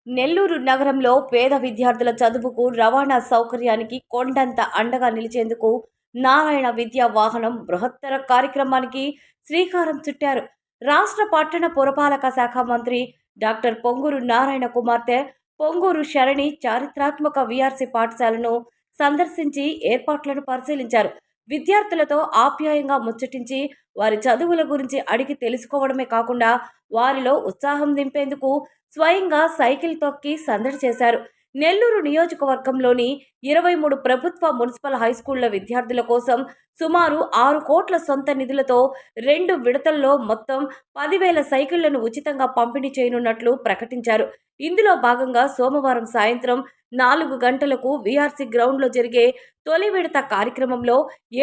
నెల్లూరు నగరంలో పేద విద్యార్థుల చదువుకు రవాణా సౌకర్యానికి కొండంత అండగా నిలిచేందుకు నారాయణ విద్యా వాహనం బృహత్తర కార్యక్రమానికి శ్రీకారం చుట్టారు. రాష్ట్ర పట్టణ పురపాలక శాఖ మంత్రి డాక్టర్ పొంగూరు నారాయణ కుమార్తె పొంగూరు శరణి చారిత్రాత్మక విఆర్సి పాఠశాలను సందర్శించి ఏర్పాట్లను పరిశీలించారు. విద్యార్థులతో ఆప్యాయంగా ముచ్చటించి వారి చదువుల గురించి అడిగి తెలుసుకోవడమే కాకుండా వారిలో ఉత్సాహం నింపేందుకు స్వయంగా సైకిల్ తొక్కి సందడి చేశారు. నెల్లూరు నియోజకవర్గంలోని 23 ప్రభుత్వ మున్సిపల్ హైస్కూళ్ల విద్యార్థుల కోసం సుమారు 6 కోట్ల సొంత నిధులతో 2 విడతల్లో మొత్తం 10,000 సైకిళ్లను ఉచితంగా పంపిణీ చేయనున్నట్లు ప్రకటించారు. ఇందులో భాగంగా సోమవారం సాయంత్రం 4 గంటలకు వీఆర్సీ గ్రౌండ్లో జరిగే తొలి విడత కార్యక్రమంలో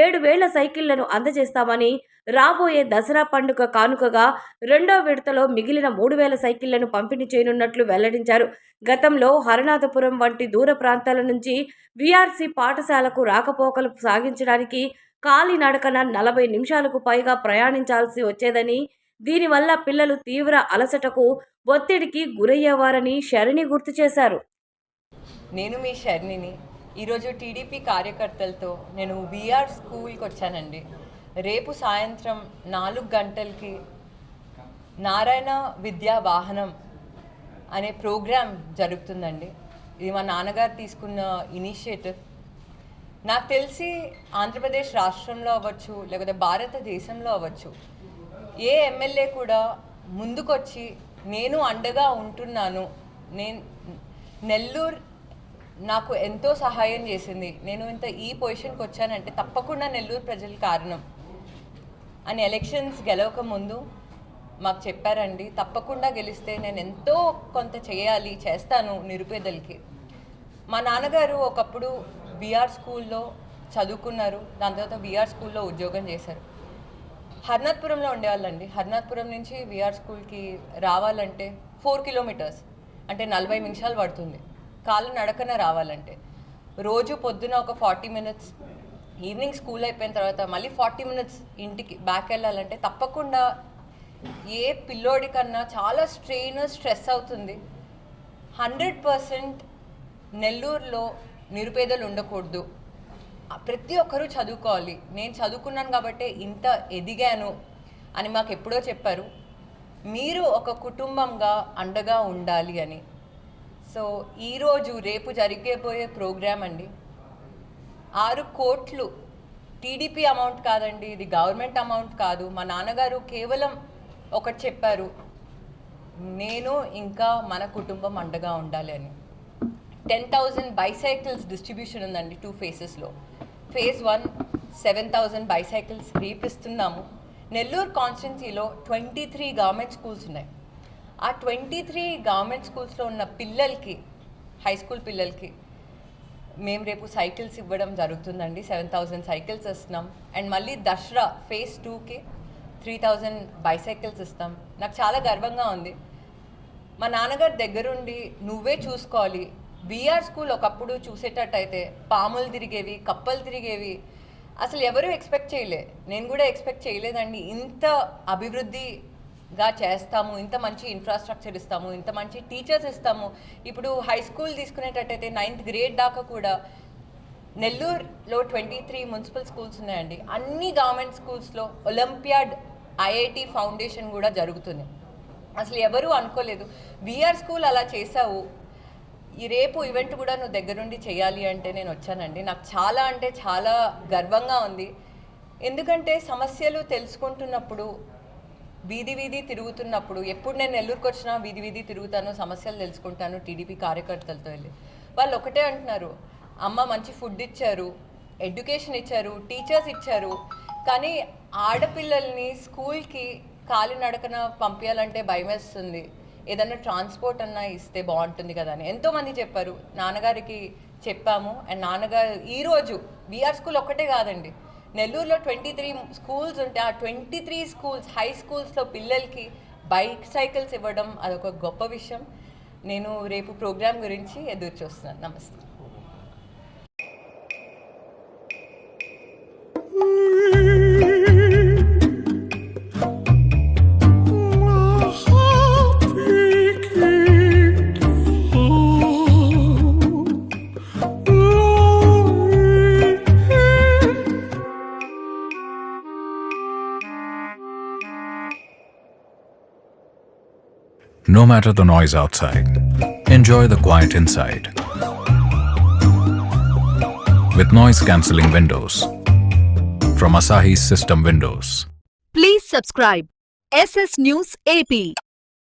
7,000 సైకిళ్లను అందజేస్తామని, రాబోయే దసరా పండుగ కానుకగా రెండో విడతలో మిగిలిన 3,000 సైకిళ్లను పంపిణీ చేయనున్నట్లు వెల్లడించారు. గతంలో హరనాథపురం వంటి దూర ప్రాంతాల నుంచి వీఆర్సీ పాఠశాలకు రాకపోకలు సాగించడానికి కాలినడకన 40 నిమిషాలకు పైగా ప్రయాణించాల్సి వచ్చేదని, దీనివల్ల పిల్లలు తీవ్ర అలసటకు, ఒత్తిడికి గురయ్యేవారని శరణి గుర్తు చేశారు. నేను మీ శరణిని. ఈరోజు టీడీపీ కార్యకర్తలతో నేను వీఆర్ స్కూల్కి వచ్చానండి. రేపు సాయంత్రం 4 గంటలకి నారాయణ విద్యా వాహనం అనే ప్రోగ్రాం జరుగుతుందండి. ఇది మా నాన్నగారు తీసుకున్న ఇనిషియేటివ్. నాకు తెలిసి ఆంధ్రప్రదేశ్ రాష్ట్రంలో అవ్వచ్చు, లేకపోతే భారతదేశంలో అవ్వచ్చు, ఏ ఎమ్మెల్యే కూడా ముందుకొచ్చి నేను అండగా ఉంటున్నాను, నెల్లూరు నాకు ఎంతో సహాయం చేసింది, నేను ఈ పొజిషన్కి వచ్చానంటే తప్పకుండా నెల్లూరు ప్రజల కారణం అని ఎలక్షన్స్ గెలవక ముందు మాకు చెప్పారండి. తప్పకుండా గెలిస్తే నేను ఎంతో కొంత చేస్తాను నిరుపేదలకి. మా నాన్నగారు ఒకప్పుడు వీఆర్ స్కూల్లో చదువుకున్నారు. దాని తర్వాత వీఆర్ స్కూల్లో ఉద్యోగం చేశారు. హర్నాథ్పురంలో ఉండేవాళ్ళండి. హర్నాథ్పురం నుంచి వీఆర్ స్కూల్కి రావాలంటే 4 కిలోమీటర్స్, అంటే 40 నిమిషాలు పడుతుంది కాళ్ళు నడకన రావాలంటే. రోజు పొద్దున ఒక 40 మినిట్స్, ఈవినింగ్ స్కూల్ అయిపోయిన తర్వాత మళ్ళీ 40 మినిట్స్ ఇంటికి బ్యాక్ వెళ్ళాలంటే తప్పకుండా ఏ పిల్లోడి కన్నా చాలా స్ట్రెస్ అవుతుంది. 100% నెల్లూరులో నిరుపేదలు ఉండకూడదు, ప్రతి ఒక్కరూ చదువుకోవాలి. నేను చదువుకున్నాను కాబట్టి ఇంత ఎదిగాను అని మాకు ఎప్పుడో చెప్పారు. మీరు ఒక కుటుంబంగా అండగా ఉండాలి అని. సో ఈరోజు రేపు జరిగేపోయే ప్రోగ్రామ్ అండి. 6 కోట్లు టీడీపీ అమౌంట్ కాదండి, ఇది గవర్నమెంట్ అమౌంట్ కాదు. మా నాన్నగారు కేవలం ఒకటి చెప్పారు, నేను ఇంకా మన కుటుంబం అండగా ఉండాలి అని. 10,000 బైసైకిల్స్ డిస్ట్రిబ్యూషన్ ఉందండి 2 ఫేజెస్లో. ఫేజ్ 1 7,000 బైసైకిల్స్ రేపిస్తున్నాము. నెల్లూరు కాన్స్టిట్యున్సీలో 23 గవర్నమెంట్ స్కూల్స్ ఉన్నాయి. ఆ 23 గవర్నమెంట్ స్కూల్స్లో ఉన్న పిల్లలకి, హై స్కూల్ పిల్లలకి మేము రేపు సైకిల్స్ ఇవ్వడం జరుగుతుందండి. 7,000 సైకిల్స్ ఇస్తున్నాం. అండ్ మళ్ళీ దసరా ఫేజ్ 2కి 3,000 బైసైకిల్స్ ఇస్తాం. నాకు చాలా గర్వంగా ఉంది. మా నాన్నగారి దగ్గరుండి నువ్వే చూసుకోవాలి. వీఆర్ స్కూల్ ఒకప్పుడు చూసేటట్టయితే పాములు తిరిగేవి, కప్పలు తిరిగేవి, అసలు ఎవరూ ఎక్స్పెక్ట్ చేయలే. నేను కూడా ఎక్స్పెక్ట్ చేయలేదండి ఇంత అభివృద్ధిగా చేస్తాము, ఇంత మంచి ఇన్ఫ్రాస్ట్రక్చర్ ఇస్తాము, ఇంత మంచి టీచర్స్ ఇస్తాము. ఇప్పుడు హై స్కూల్ తీసుకునేటట్టయితే 9th గ్రేడ్ దాకా కూడా నెల్లూరులో 23 మున్సిపల్ స్కూల్స్ ఉన్నాయండి. అన్ని గవర్నమెంట్ స్కూల్స్లో ఒలింపియాడ్ ఐఐటి ఫౌండేషన్ కూడా జరుగుతుంది. అసలు ఎవరూ అనుకోలేదు. వీఆర్ స్కూల్ అలా చేసావు, ఈ రేపు ఈవెంట్ కూడా నువ్వు దగ్గరుండి చేయాలి అంటే నేను వచ్చానండి. నాకు చాలా అంటే చాలా గర్వంగా ఉంది. ఎందుకంటే సమస్యలు తెలుసుకుంటున్నప్పుడు, వీధి వీధి తిరుగుతున్నప్పుడు, ఎప్పుడు నేను నెల్లూరుకి వచ్చినా వీధి వీధి తిరుగుతాను, సమస్యలు తెలుసుకుంటాను టీడీపీ కార్యకర్తలతో వెళ్ళి. వాళ్ళు ఒకటే అంటున్నారు, అమ్మ మంచి ఫుడ్ ఇచ్చారు, ఎడ్యుకేషన్ ఇచ్చారు, టీచర్స్ ఇచ్చారు, కానీ ఆడపిల్లల్ని స్కూల్కి కాలినడకన పంపించాలంటే భయం వేస్తుంది, ఏదన్నా ట్రాన్స్పోర్ట్ అన్నా ఇస్తే బాగుంటుంది కదా అని ఎంతోమంది చెప్పారు. నాన్నగారికి చెప్పాము. అండ్ నాన్నగారు ఈరోజు వీఆర్ స్కూల్ ఒక్కటే కాదండి, నెల్లూరులో 23 స్కూల్స్ ఉంటే ఆ 23 స్కూల్స్, హై స్కూల్స్లో పిల్లలకి బైక్ సైకిల్స్ ఇవ్వడం అదొక గొప్ప విషయం. నేను రేపు ప్రోగ్రాం గురించి ఎదురు చూస్తున్నాను. నమస్తే. No matter the noise outside, enjoy the quiet inside. With noise-cancelling windows from Asahi System Windows. Please subscribe SS News AP.